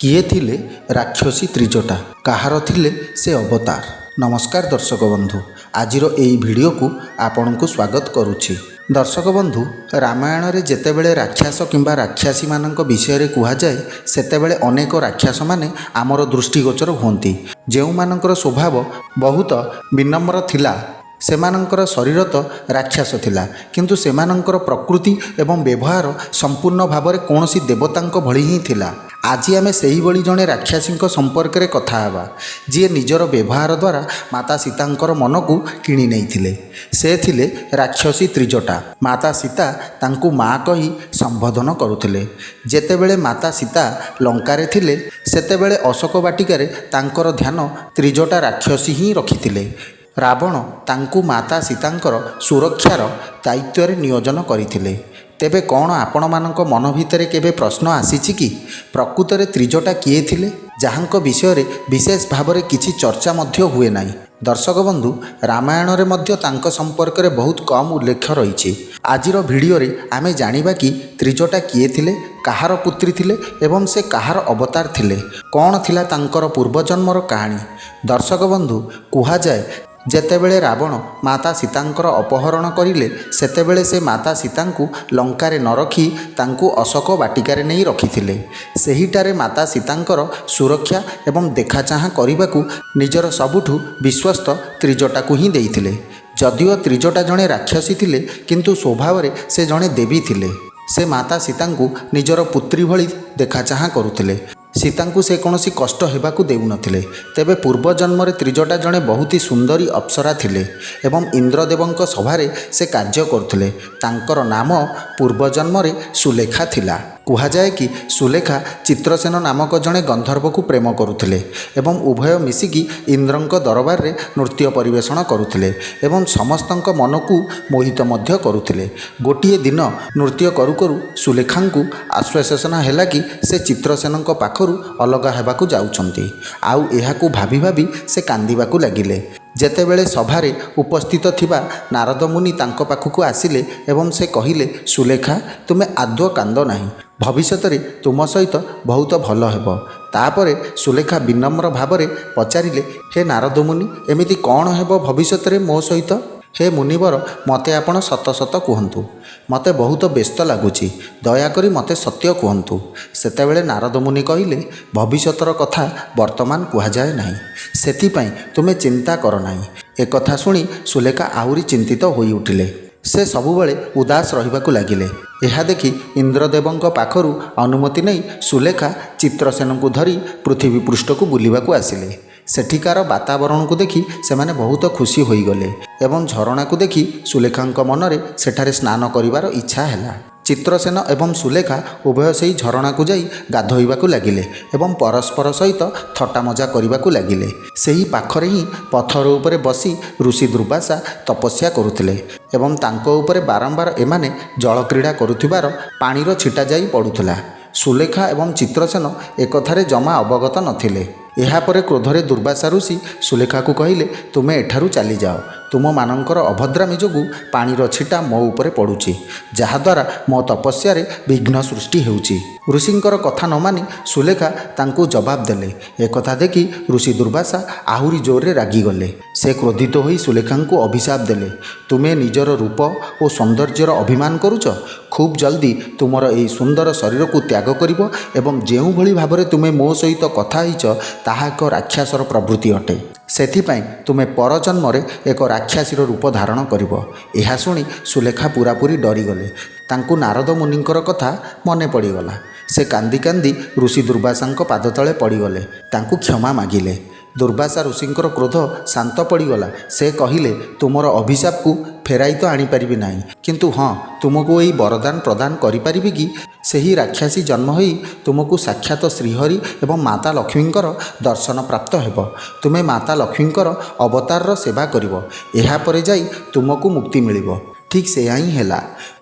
किए थिले राक्षसी त्रिजटा कहार थिले से अवतार। नमस्कार दर्शक बंधु, आजिर एई भिडियो को आपण को स्वागत करुछि। दर्शक बंधु, रामायण रे जेतेबेले राक्षस किंबा राक्षसी मानक विषय कुहा जाए सेतेबेले अनेक राक्षस माने आमर दृष्टिगोचर हुंती। जेउ मानकर स्वभाव बहुत विनम्र थिला, सेमानंकर शरीर तो राक्षस थिला, किंतु सेमानंकर प्रकृति एवं व्यवहार संपूर्ण भाव में कौनसी देवतांक भली ही थिला। आज आमे सेही भली जणे राक्षसी संपर्क में कथा हेबा, जी निजर व्यवहार द्वारा माता सीतांकर मन को किणी नैथिले। से थिले राक्षसी त्रिजटा। माता सीता तांकु माँ कही संबोधन करुथिले। जेतेबेले माता सीता लंकारे थिले सेतेबेले अशोक वाटिकारे तांकर ध्यान त्रिजटा राक्षसी ही रखिथिले। रावण तांकु माता सीतांकर सुरक्षार दायित्व नियोजन करथिले। तेबे कौन आपण मानक मन भितर केबे प्रश्न आसीछि कि प्रकृतरे त्रिजटा किए थिले, जहांक विषय रे विशेष भाव में किछि चर्चा मध्य हुए नाही। दर्शक बंधु, रामायण रे मध्य तांक संपर्क रे बहुत कम उल्लेख रही। आजिर भिडियो रे आमे जानिबा कि त्रिजटा किए थिले, कहार पुत्री थिले एवं से कहार अवतार थिले, कौन थिला तांकर पूर्वजन्मर कहानी। दर्शक बंधु, कुहा जाए जेतेबेले रावण माता सीतांकर अपहरण करिले सेतेबेले से माता सीतांकु लंकारे न रखी तांकु अशोक वाटिकारे नहीं रखिथिले। सेहिटारे माता सीतांकर सुरक्षा एवं देखा चाहा करिबाकु निजर सबुठु विश्वस्त त्रिजटाकु ही देइथिले। जदिओ त्रिजटा जणे राक्षसी थिले, किंतु स्वभाव रे से जणे देवी थिले। से माता सीतांकु निजर पुत्री भली देखा चाहा करुथिले। सीतांकु से कौनसी कष्ट हेबाकु देउनथिले। तेबे पूर्व जन्म रे त्रिजटा जणे बहुत ही सुंदरी अप्सरा थिले एवं इंद्रदेवंक सभारे से कार्य करथिले। तांकर नाम पूर्व जन्म रे सुलेखा थिला। कुहा जाए कि सुलेखा चित्रसेन नामक जणे गंधर्व को प्रेम करुथिले एवं उभय मिसिकी इंद्रंक दरबार रे नृत्य परिवेषण करुथिले एवं समस्तंक मन को मोहित मध्य करुथिले। गोटिए दिन नृत्य करू करू सुलेखांकु आश्वासन हैला कि से चित्रसेनंक पाखरु अलगा हेबाकु जाउछंती। आउ एहाकु भाबी भाबी से कांदिबाकु लागिले। जेतेबेले सभारे उपस्थित थिबा नारद मुनि तांको पाखकु आसिले एवं से कहिले, सुलेखा तुमे आदौ कांद नाही, भविष्य रे तुम सहित बहुत भल हेब। तापरे सुलेखा विनम्र भावरे पचारिले, हे नारद मुनि, एमिति कौन हेब भविष्य रे मो सहित? हे मुनिवर, मते आपण सत सत कहतु, मते बहुत व्यस्त लगुच, दयाकरी मते सत्य कहतु। सेतेबेले नारद मुनि कहिले, भविष्यतर कथा वर्तमान कहुए नाही, सेथिपाई तुमे चिंता कर नाही। एक कथा सुनी सुलेखा आहुरी चिंतित होई उठिले। से सबुबले उदास रहिबाकु लागिले। यह देखि इंद्रदेवंक पाखरु अनुमति नहीं सुलेखा चित्रसेन को धरी पृथ्वी पृष्ठ को बुलिबाकु आसिले। सेठिकार वातावरण को देखि सेमाने बहुत खुशी होई गले एवं झरणा को देखि सुलेखांक मनरे सेठारे स्नान करिवार इच्छा हैला। चित्रसेन एवं सुलेखा उभय से झरणा को जाई गाधोइबाकु लागिले एवं परस्पर सहित थट्टा मजा करिबाकु लागिले। सेही पाखरे ही पत्थर उपरे बसी ऋषि दुर्वासा तपस्या करुथिले एवं तांको उपरे बारंबार एमाने जल क्रीड़ा करुथिबार पानीर छिटा जाई पड़ुथिला। सुलेखा एवं चित्रसेन एकथारे जमा अवगत नथिले। यापर क्रोधरे दुर्वासा ऋषि सुलेखा को कहिले, तुमे एठारु चली जाओ, तुम मानकर अभद्रामी जोगु पानीर छिटा मो उपरे पड़ुछि, जहाद्वारा मो तपस्यारे विघ्न सृष्टि हेउछि। ऋषिंकर कथा न मानी सुलेखा तांकु जवाब देले। एक कथा देखि ऋषि दुर्वासा आहुरी जोरे रागी गले। से क्रोधित होई सुलेखांकु अभिशाप देले, तुमे निजर रूप और सौंदर्यर अभिमान करुच, खूब जल्दी तुमर एई सुंदर शरीर को त्याग करिवो एवं जेउ भली भाबरे तुमे मो सहित कथा हिच ताहा एक राक्षसर प्रवृत्ति अटे। सेथिपाई तुमे परजन्म रे एक राक्षसीर रूप धारण करिवो। एहा सुनी सुलेखा पूरापूरी डरीगले। तांकु नारद मुनिंकर कथा मने पड़ीगला। से कांदी कांदी ऋषि दुर्वासांक पाद तले पड़ीगले, तांकु क्षमा मागिले। दुर्वासा ऋषिंकर क्रोध शांत पड़ीगला। से कहिले, तुमर अभिशाप को फेराई तो आनीपारि नाही, किंतु हाँ तुमको यही वरदान प्रदान करिपारिबि कि सेही राक्षसी जन्म होई तुमको साक्षात श्रीहरि एवं माता लक्ष्मींकर दर्शन प्राप्त हेब। तुमे माता लक्ष्मींकर अवतार सेवा करिवो, एहा परे जाई तुमको मुक्ति मिलिबो। ठीक सेया ही हैला।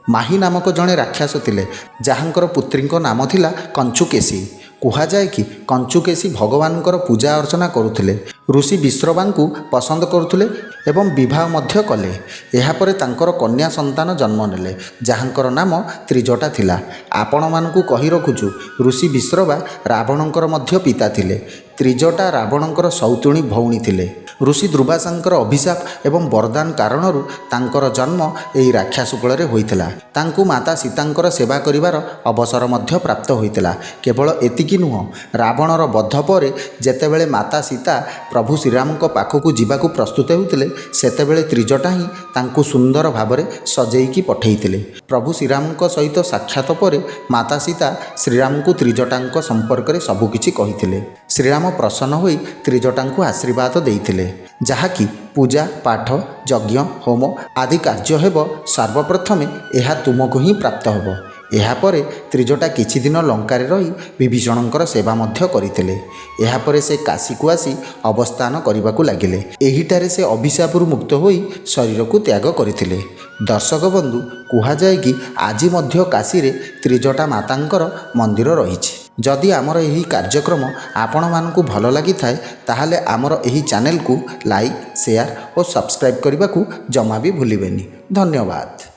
माही नामक जणे राक्षस थिले, जहांकर पुत्रींक नाम थिला कंचुकेशी। कुहा जाए कि कंचुकेशी भगवानकर पूजा अर्चना करुथिले। ऋषि विश्रवांकु पसंद करुथिले ଏବଂ ବିବାହ ମଧ୍ୟ କଲେ। ଏହାପରେ ତାଙ୍କର କନ୍ୟା ସନ୍ତାନ ଜନ୍ମ ନେଲେ, ଯାହାଙ୍କର ନାମ ତ୍ରିଜଟା ଥିଲା। ଆପଣମାନଙ୍କୁ କହି ରଖୁଛୁ, ଋଷି ବିଶ୍ରବା ରାବଣଙ୍କର ମଧ୍ୟ ପିତା ଥିଲେ। ତ୍ରିଜଟା ରାବଣଙ୍କର ସଉତୁଣୀ ଭଉଣୀ ଥିଲେ। ଋଷି ଦୁର୍ବାସାଙ୍କର ଅଭିଶାପ ଏବଂ ବରଦାନ କାରଣରୁ ତାଙ୍କର ଜନ୍ମ ଏହି ରାକ୍ଷସ କୁଳରେ ହୋଇଥିଲା। ତାଙ୍କୁ ମାତା ସୀତାଙ୍କର ସେବା କରିବାର ଅବସର ମଧ୍ୟ ପ୍ରାପ୍ତ ହୋଇଥିଲା। କେବଳ ଏତିକି ନୁହଁ, ରାବଣର ବଧ ପରେ ଯେତେବେଳେ ମାତା ସୀତା ପ୍ରଭୁ ଶ୍ରୀରାମଙ୍କ ପାଖକୁ ଯିବାକୁ ପ୍ରସ୍ତୁତ ହେଉଥିଲେ, ସେତେବେଳେ ତ୍ରିଜଟା ହିଁ ତାଙ୍କୁ ସୁନ୍ଦର ଭାବରେ ସଜେଇକି ପଠାଇଥିଲେ। ପ୍ରଭୁ ଶ୍ରୀରାମଙ୍କ ସହିତ ସାକ୍ଷାତ ପରେ ମାତା ସୀତା ଶ୍ରୀରାମଙ୍କୁ ତ୍ରିଜଟାଙ୍କ ସମ୍ପର୍କରେ ସବୁକିଛି କହିଥିଲେ। ଶ୍ରୀରାମ ପ୍ରସନ୍ନ ହୋଇ ତ୍ରିଜଟାଙ୍କୁ ଆଶୀର୍ବାଦ ଦେଇଥିଲେ, ଯାହାକି ପୂଜା ପାଠ ଯଜ୍ଞ ହୋମ ଆଦି କାର୍ଯ୍ୟ ହେବ, ସର୍ବପ୍ରଥମେ ଏହା ତୁମକୁ ହିଁ ପ୍ରାପ୍ତ ହେବ। ଏହାପରେ ତ୍ରିଜଟା କିଛି ଦିନ ଲଙ୍କାରେ ରହି ବିଭୀଷଣଙ୍କର ସେବା ମଧ୍ୟ କରିଥିଲେ। ଏହାପରେ ସେ କାଶୀକୁ ଆସି ଅବସ୍ଥାନ କରିବାକୁ ଲାଗିଲେ। ଏହିଠାରେ ସେ ଅଭିଶାପରୁ ମୁକ୍ତ ହୋଇ ଶରୀରକୁ ତ୍ୟାଗ କରିଥିଲେ। ଦର୍ଶକ ବନ୍ଧୁ, କୁହାଯାଏ କି ଆଜି ମଧ୍ୟ କାଶୀରେ ତ୍ରିଜଟା ମାତାଙ୍କର ମନ୍ଦିର ରହିଛି। ଯଦି ଆମର ଏହି କାର୍ଯ୍ୟକ୍ରମ ଆପଣମାନଙ୍କୁ ଭଲ ଲାଗିଥାଏ, ତାହେଲେ ଆମର ଏହି ଚ୍ୟାନେଲକୁ ଲାଇକ୍, ସେୟାର ଓ ସବସ୍କ୍ରାଇବ୍ କରିବାକୁ ଜମା ବି ଭୁଲିବେନି। ଧନ୍ୟବାଦ।